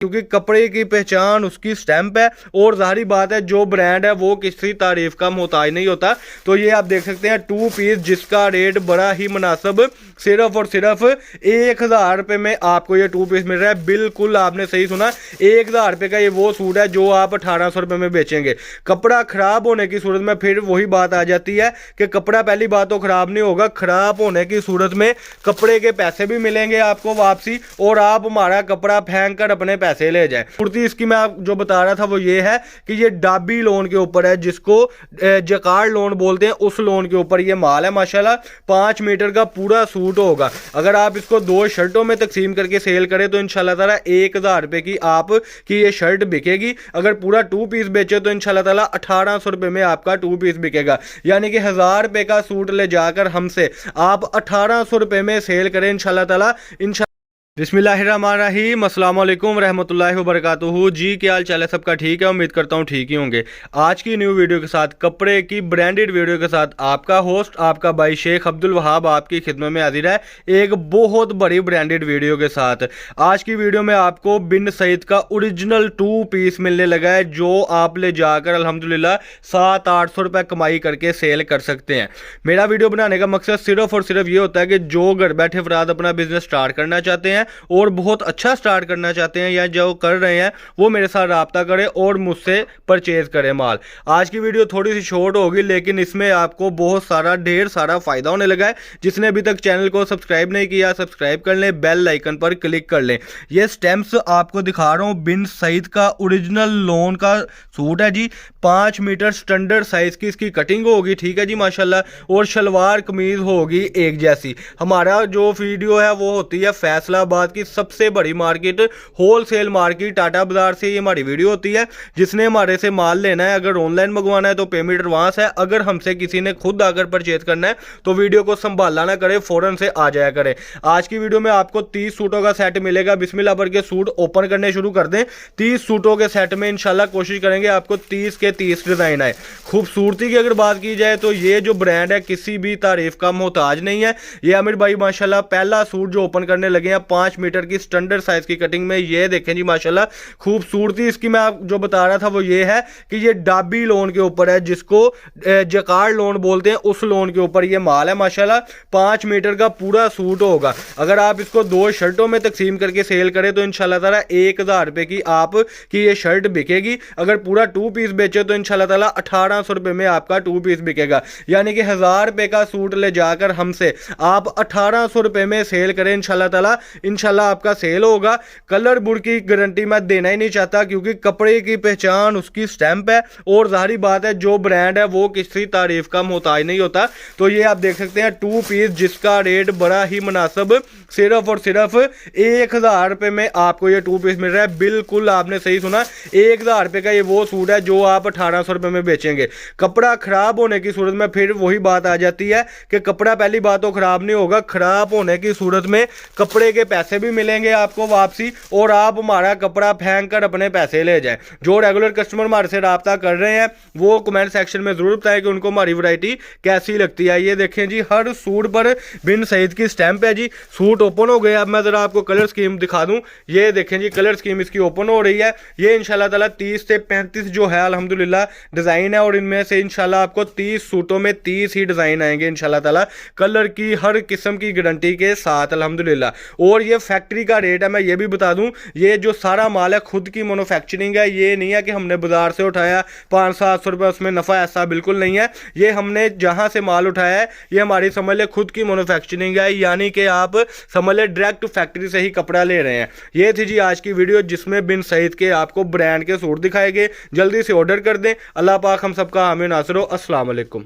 क्योंकि कपड़े की पहचान उसकी स्टैंप है और जाहिर बात है जो ब्रांड है वो किसी तारीफ का मोहताज नहीं होता। तो ये आप देख सकते हैं 2 पीस जिसका रेट बड़ा ही मुनासिब सिर्फ और सिर्फ 1000 रुपये में आपको ये 2 पीस मिल रहा है। बिल्कुल आपने सही सुना, 1000 रुपये का ये वो सूट है जो आप 1800 रुपये में बेचेंगे। कपड़ा खराब होने की सूरत में फिर वही बात आ जाती है कि कपड़ा पहली बात तो खराब नहीं होगा, खराब होने की सूरत में कपड़े के पैसे भी मिलेंगे आपको वापसी और आप हमारा कपड़ा फेंक कर अपने पैसे ले जाए। पूर्ति इसकी मैं आप जो बता रहा था वो ये है कि ये डाबी लोन के ऊपर है, जिसको जकार्ड लोन बोलते हैं, उस लोन के ऊपर ये माल है। माशाल्लाह 5 मीटर का पूरा सूट होगा। अगर आप इसको 2 शर्टों में तकसीम करके सेल करें तो इंशाल्लाह ताला 1000 रुपए की आपकी ये शर्ट बिकेगी। अगर पूरा 2 पीस बेचे तो इंशाल्लाह ताला 1800 रुपए में आपका 2 पीस बिकेगा। यानी कि 1000 रुपए का सूट ले जाकर हमसे आप 1800 रुपए में सेल करें इंशाल्लाह ताला। बिस्मिल्लाहिर्रहमानिर्रहीम, अस्सलाम वालेकुम रहमतुल्लाहि व बरकातुहू। जी क्या हाल चाल है सबका? ठीक है, उम्मीद करता हूँ ठीक ही होंगे। आज की न्यू वीडियो के साथ, कपड़े की ब्रांडेड वीडियो के साथ आपका होस्ट आपका भाई शेख अब्दुल वहाब आपकी खिदमत में हाजिर है एक बहुत बड़ी ब्रांडेड वीडियो के साथ। आज की वीडियो में आपको बिन सईद का ओरिजिनल 2 पीस मिलने लगा है जो आप ले जाकर अल्हम्दुलिल्लाह 700-800 रुपये कमाई करके सेल कर सकते हैं। मेरा वीडियो बनाने का मकसद सिर्फ और सिर्फ ये होता है कि जो घर बैठे अफराद अपना बिजनेस स्टार्ट करना चाहते हैं और बहुत अच्छा स्टार्ट करना चाहते हैं या जो कर रहे हैं वो मेरे साथ राब्ता करें और मुझसे परचेज करें माल। आज की वीडियो थोड़ी सी शॉर्ट होगी लेकिन इसमें आपको बहुत सारा ढेर सारा फायदा होने लगा है। जिसने अभी तक चैनल को सब्सक्राइब नहीं किया सब्सक्राइब कर लें, बेल आइकन पर क्लिक कर लें। ये स्टैम्प्स आपको दिखा रहा हूँ, बिन सईद का ओरिजिनल लोन का सूट है जी। 5 मीटर स्टैंडर्ड साइज की इसकी कटिंग होगी, ठीक है जी माशाल्लाह। और शलवार कमीज होगी एक जैसी। हमारा जो वीडियो है वो होती है फैसलाबाद की सबसे बड़ी मार्केट, होलसेल मार्केट टाटा बाजार से ये हमारी वीडियो होती है। जिसने हमारे से माल लेना है, अगर ऑनलाइन मंगवाना है तो पेमेंट एडवांस है। अगर हमसे किसी ने खुद आकर परचेज करना है तो वीडियो को संभालना ना करे, फौरन से आ जाया करें। आज की वीडियो में आपको 30 सूटों का सेट मिलेगा। बिस्मिल्लाह भर के सूट ओपन करने शुरू कर दें। 30 सूटों के सेट में इंशाल्लाह कोशिश करेंगे आपको 30 के 30 डिजाइन आए। खूबसूरती की अगर बात की जाए तो ये जो ब्रांड है किसी भी तारीफ का मोहताज नहीं है। ये आमिर भाई माशाल्लाह पहला सूट जो ओपन करने लगे हैं 5 मीटर की स्टैंडर्ड साइज की कटिंग में। ये देखें जी माशाल्लाह खूबसूरती इसकी मैं आप जो बता रहा था वो ये है कि ये डाबी लोन के ऊपर है, जिसको जकार्ड लोन बोलते हैं, उस लोन के ऊपर ये माल है। माशाल्लाह 5 मीटर का पूरा सूट होगा। अगर आप इसको 2 शर्टों में तकसीम करके सेल करें तो इंशाल्लाह ताला 1000 रुपए की आपकी ये शर्ट बिकेगी। अगर पूरा 2 पीस बेचे तो इंशाल्लाह ताला 1800 रुपए में आपका 2 पीस बिकेगा। यानी कि 1000 रुपए का सूट ले जाकर हमसे आप 1800 रुपए में सेल करें इंशाल्लाह ताला। इंशाल्लाह आपका सेल होगा। कलर बुर की गारंटी मैं देना ही नहीं चाहता क्योंकि कपड़े की पहचान उसकी स्टैंप है और जाहिर बात है जो ब्रांड है वो किसी तारीफ का मोहताज नहीं होता। तो ये आप देख सकते हैं 2 पीस जिसका रेट बड़ा ही मुनासिब सिर्फ और सिर्फ 1000 रुपये में आपको ये 2 पीस मिल रहा है। बिल्कुल आपने सही सुना, 1000 रुपये का ये वो सूट है जो आप 1800 रुपये में बेचेंगे। कपड़ा खराब होने की सूरत में फिर वही बात आ जाती है कि कपड़ा पहली बात तो खराब नहीं होगा, खराब होने की सूरत में कपड़े के पैसे भी मिलेंगे आपको वापसी और आप हमारा कपड़ा फेंक कर अपने पैसे ले जाएं। जो रेगुलर कस्टमर हमारे से राब्ता कर रहे हैं वो कमेंट सेक्शन में जरूर बताएं कि उनको हमारी वैरायटी कैसी लगती है। ये देखें जी हर सूट पर बिन सईद की स्टैंप है जी। सूट ओपन हो गए। अब मैं जरा आपको कलर स्कीम दिखा दूं। ये देखें जी कलर स्कीम इसकी ओपन हो रही है। ये इंशाल्लाह ताला 30 से 35 जो है अल्हम्दुलिल्लाह डिजाइन है और इनमें से इंशाल्लाह आपको 30 सूटों में 30 ही डिजाइन आएंगे इंशाल्लाह ताला, कलर की हर किस्म की गारंटी के साथ अल्हम्दुलिल्लाह। और ये फैक्ट्री का रेट है, मैं ये भी बता दूं, ये जो सारा माल है खुद की मैन्युफैक्चरिंग है। ये नहीं है कि हमने बाजार से उठाया 500-700 रुपये उसमें नफा, ऐसा बिल्कुल नहीं है। ये हमने जहां से माल उठाया है ये हमारी समझ ले खुद की मैन्युफैक्चरिंग है, यानी कि आप समझ ले डायरेक्ट फैक्ट्री से ही कपड़ा ले रहे हैं। ये थी जी आज की वीडियो जिसमें बिन सईद के आपको ब्रांड के सूट दिखाए गए। जल्दी से ऑर्डर कर दें। अल्लाह पाक हम सबका हामी नासिर हो। अस्सलाम वालेकुम।